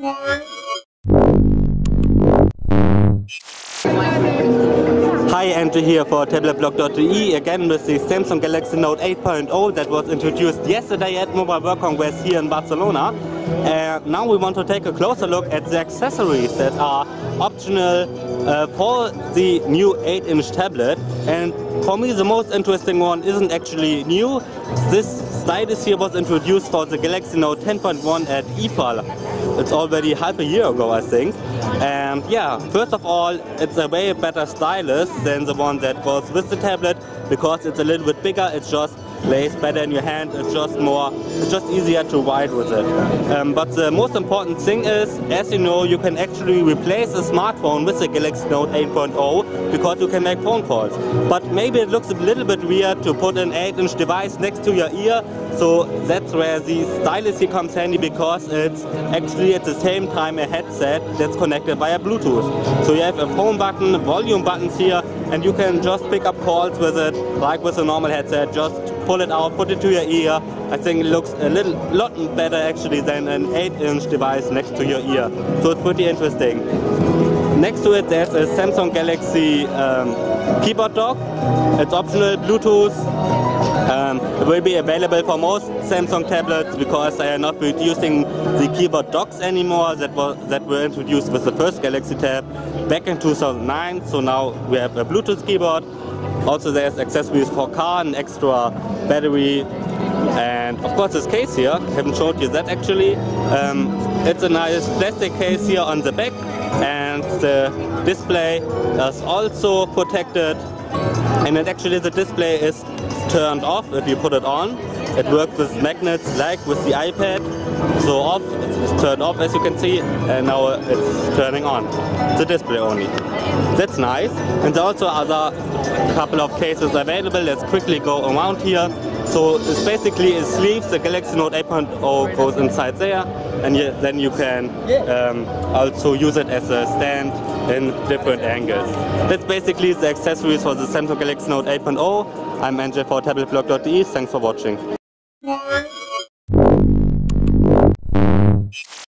Hi, Andrew here for tabletblog.de, again with the Samsung Galaxy Note 8.0 that was introduced yesterday at Mobile World Congress here in Barcelona. Now we want to take a closer look at the accessories that are optional for the new 8-inch tablet. And for me the most interesting one isn't actually new. This stylus here was introduced for the Galaxy Note 10.1 at IFA. It's already half a year ago, I think. And yeah, first of all, it's a way better stylus than the one that goes with the tablet, because it's a little bit bigger. It just lays better in your hand. It's just easier to write with it. But the most important thing is, as you know, you can actually replace a smartphone with the Galaxy Note 8.0 because you can make phone calls. But maybe it looks a little bit weird to put an 8-inch device next to your ear. So that's where the stylus here comes handy, because it's actually at the same time a headset that's connected via Bluetooth. So you have a phone button, volume buttons here, and you can just pick up calls with it like with a normal headset. Just pull it out, put it to your ear. I think it looks a lot better actually than an 8-inch device next to your ear. So it's pretty interesting. Next to it there's a Samsung Galaxy keyboard dock. It's optional, Bluetooth. It will be available for most Samsung tablets because they are not producing the keyboard docks anymore that were introduced with the first Galaxy Tab back in 2009. So now we have a Bluetooth keyboard. Also there's accessories for car, an extra battery, and of course this case here. I haven't showed you that actually. It's a nice plastic case here on the back, and the display is also protected. And actually the display is turned off if you put it on. It works with magnets like with the iPad. So off, it's turned off as you can see, and now it's turning on. The display only. That's nice. And there are also other couple of cases available. Let's quickly go around here. So it's basically a sleeve. The Galaxy Note 8.0 goes inside there, and then you can also use it as a stand in different angles. That's basically the accessories for the Samsung Galaxy Note 8.0. I'm Andrew for tabletblog.de. Thanks for watching.